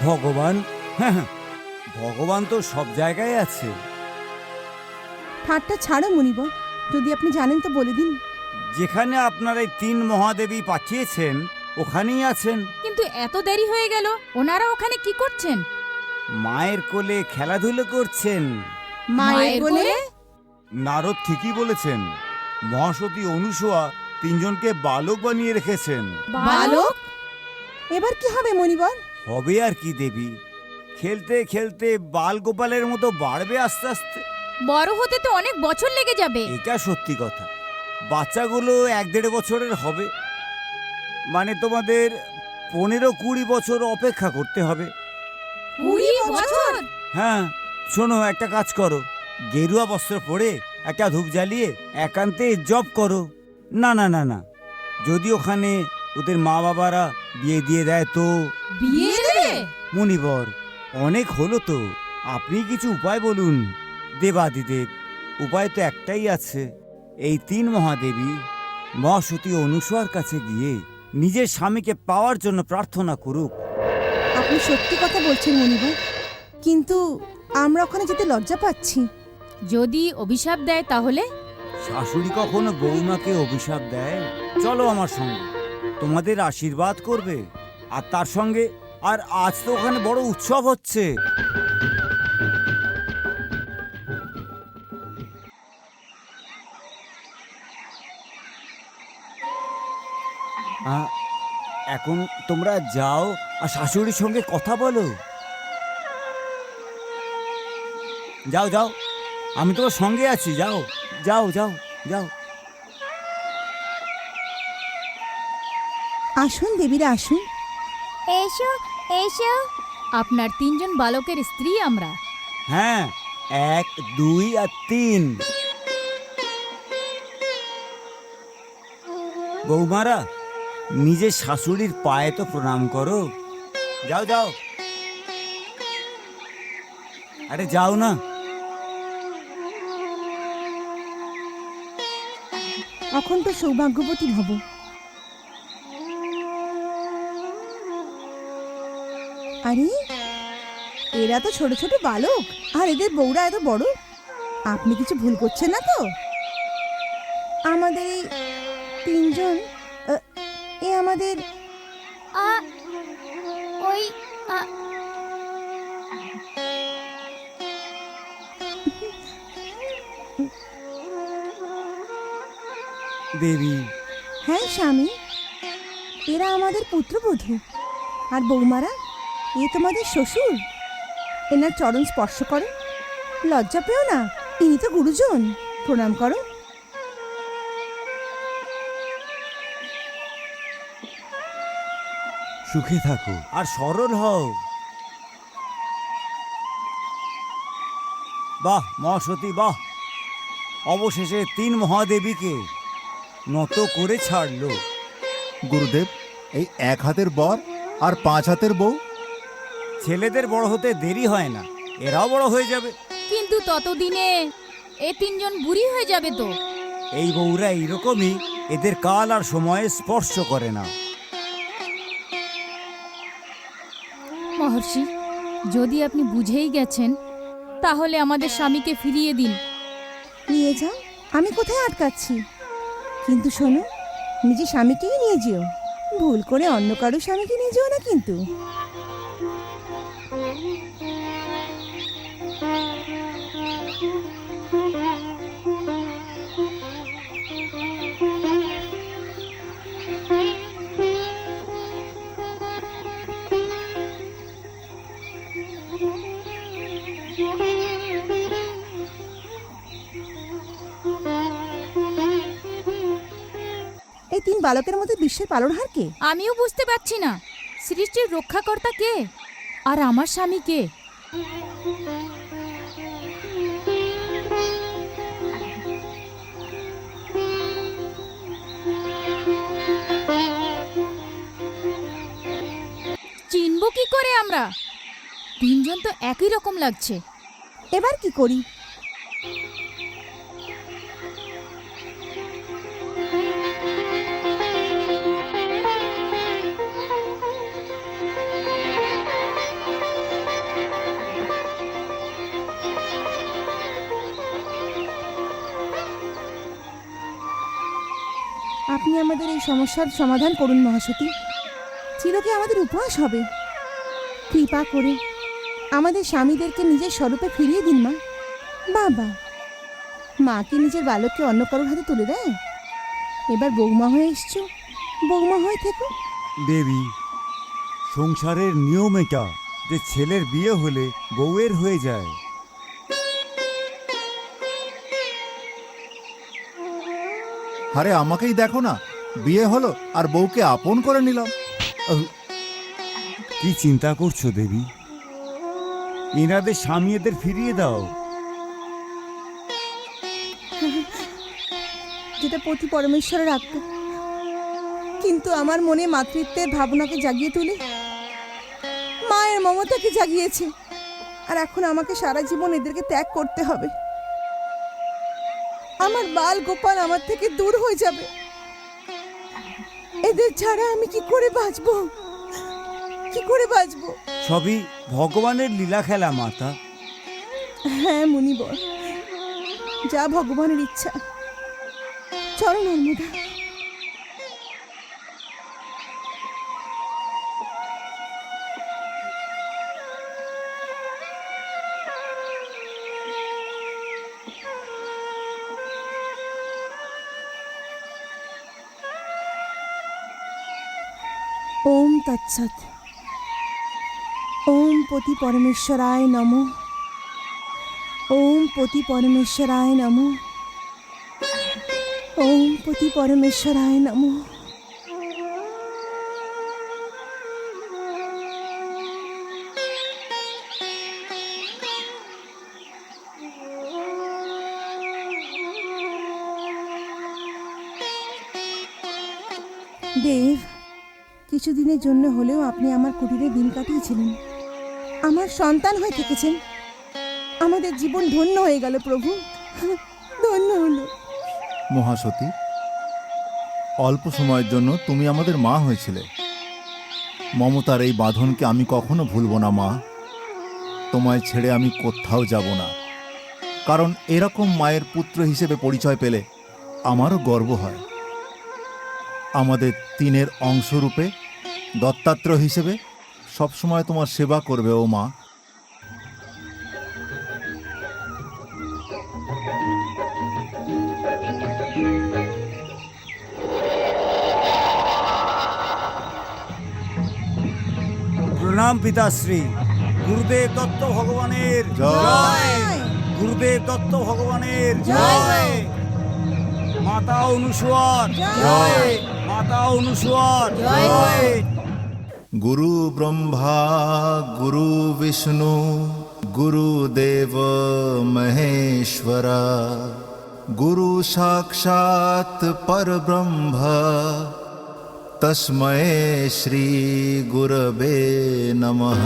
ভগবান? হ্যাঁ, ভগবান তো সব জায়গায় আছে। ঠাট্টা ছাড়ো মুনিবর, যদি আপনি জানেন তো বলে দিন। যেখানে আপনার এই 3 মহাদেবী পাঠিয়েছেন ওখানেই আছেন। কিন্তু এত দেরি হয়ে গেল, ওনারা ওখানে কি করছেন? মায়ের কোলে খেলাধুলো করছেন। মায়ের কোলে? নারদ ঠিকই বলেছেন, মহাসতী অনুসূয়া 3 জনকে বালক বানিয়ে রেখেছেন। বালক? এবার কি হবে মুনিবর? হবে আর কি দেবী, খেলতে খেলতে বাল গোপালের মতো বাড়বে আস্তে আস্তে। বড় হতে তো অনেক বছর লেগে যাবে। এটা সত্যি কথা। বাচ্চাগুলো 1-1.5 বছরের হবে, মানে তোমাদের 15-20 বছর অপেক্ষা করতে হবে। 20 বছর? হ্যাঁ, শোনো, একটা কাজ করো, গেরুয়া বস্ত্র পরে একটা ধূপ জ্বালিয়ে একান্তে জপ করো। না না না না, যদি ওখানে ওদের মা বাবারা বিয়ে দিয়ে দেয় তো? বিয়ে দেবে? মুনিবর, অনেক হলো তো, আপনি কিছু উপায় বলুন। দেবাদিদেব, উপায় তো একটাই আছে। এই 3 মহাদেবী মহাসতী অনুসূয়ার কাছে গিয়ে নিজের স্বামীকে পাওয়ার জন্য প্রার্থনা করুক। আপনি সত্যি কথা বলছেন মুনিবর, কিন্তু আমরা ওখানে যেতে লজ্জা পাচ্ছি। যদি অভিশাপ দেয় তাহলে? শাশুড়ি কখনো বৌমাকে অভিশাপ দেয়? চলো আমার সঙ্গে, তোমাদের আশীর্বাদ করবে। আর তার সঙ্গে আর আজ তো ওখানে বড় উৎসব হচ্ছে। এখন তোমরা যাও আর শাশুড়ির সঙ্গে কথা বলো। যাও যাও, আমি তোমার সঙ্গে আছি, যাও যাও যাও যাও। আসুন দেবীরা, আসুন। এসো এসো, আপনার 3 জন বালকের স্ত্রী আমরা। হ্যাঁ, 1, 2 আর 3। বৌমারা, নিজের শাশুড়ির পায়ে তো প্রণাম করো। যাও যাও, আরে যাও না। এখন তো সৌভাগ্যবতী হব। আরে, এরা তো ছোট ছোট বালক, আর এদের বউরা এত বড়। আপনি কিছু ভুল করছেন না তো? আমাদের এই 3 জন, এ আমাদের ওই দেবী। হ্যাঁ স্বামী, এরা আমাদের পুত্রবধূ। আর বৌমারা, এ তোমাদের শ্বশুর। এনার চরণ স্পর্শ করো, লজ্জা পেও না, ইনি তো গুরুজন। প্রণাম করো। সুখে থাকো আর সরল হও। বাহ মহাসতী, বাহ, অবশেষে 3 মহাদেবীকে নত করে ছাড়লো। গুরুদেব, এই 1 হাতের বর আর 5 হাতের বউ? ছেলেদের বড় হতে দেরি হয় না, এরাও বড় হয়ে যাবে। কিন্তু ততদিনে এ 3 জন বুড়ি হয়ে যাবে তো। এই বউরা এইরকমই, এদের কাল আর সময়ে স্পর্শ করে না। মহর্ষি, যদি আপনি বুঝেই গেছেন তাহলে আমাদের স্বামীকে ফিরিয়ে দিন। নিয়ে যাও, আমি কোথায় আটকাচ্ছি। কিন্তু শোনো, নিজে স্বামীকেই নিয়ে যেও, ভুল করে অন্য কারো স্বামীকে নিয়ে যেও না কিন্তু। এই 3 বালকের মধ্যে বিশ্বের পালনহার কে? আমিও বুঝতে পারছি না, সৃষ্টির রক্ষাকর্তা কে আর আমার স্বামী কে? চিনব কি করে আমরা? 3 জন তো একই রকম লাগছে। এবার কি করি? আপনি আমাদের এই সমস্যার সমাধান করুন মহাসতী। চিরকে আমাদের উপহাস হবে। কৃপা করে আমাদের স্বামীদেরকে নিজের স্বরূপে ফিরিয়ে দিন মা। বাবা, মা কি নিজের বালককে অন্য কারোর হাতে তুলে দেয়? এবার বৌমা হয়ে এসছো, বৌমা হয়ে থেকো। দেবী, সংসারের নিয়ম এটা যে ছেলের বিয়ে হলে বউয়ের হয়ে যায়। আরে আমাকেই দেখো না, বিয়ে হলো আর বউকে আপন করে নিলাম। কি চিন্তা করছো দেবী? এনাদের স্বামী এদের ফিরিয়ে দাও। যেটা পতি পরমেশ্বরের আজ্ঞা। কিন্তু আমার মনে মাতৃত্বের ভাবনাকে জাগিয়ে তুলে মায়ের মমতাকে জাগিয়েছে, আর এখন আমাকে সারা জীবন এদেরকে ত্যাগ করতে হবে। আমার বাল গোপাল আমার থেকে দূর হয়ে যাবে। এদের ছাড়া আমি কি করে বাঁচবো, কি করে বাঁচবো? সবই ভগবানের লীলা খেলা মাতা। হ্যাঁ মুনিবর, যা ভগবানের ইচ্ছা। চলো নর্মদা। ওম তৎসৎ। ওম পতি পরমেশ্বরায় নমঃ। ওম পতি পরমেশ্বরায় নমঃ। ওম পতি পরমেশ্বরায় নমঃ। দেব, কিছুদিনের জন্য হলেও আপনি আমার কুটিরে দিন কাটিয়েছিলেন, আমার সন্তান হয়ে থেকেছেন। আমাদের জীবন ধন্য হয়ে গেল প্রভু, ধন্য হলো। মহাসতী, অল্প সময়ের জন্য তুমি আমাদের মা হয়েছিলে। মমতার এই বাঁধনকে আমি কখনো ভুলব না মা। তোমায় ছেড়ে আমি কোথাও যাব না, কারণ এরকম মায়ের পুত্র হিসেবে পরিচয় পেলে আমারও গর্ব হয়। আমাদের তিনের অংশরূপে দত্তাত্র হিসেবে সবসময় তোমার সেবা করবে ও মা। প্রণাম পিতাশ্রী। গুরুদেব দত্ত ভগবানের জয়। গুরুদেব দত্ত ভগবানের জয়। মাতা অনুসুয়ার জয়। মাতা অনুসুয়ার জয়। গুরু ব্রহ্মা গুরু বিষ্ণু গুরুদেব মহেশ্বরা গুরু সাক্ষাৎ পরব্রহ্ম তস্মৈ শ্রী গুরবে নমঃ।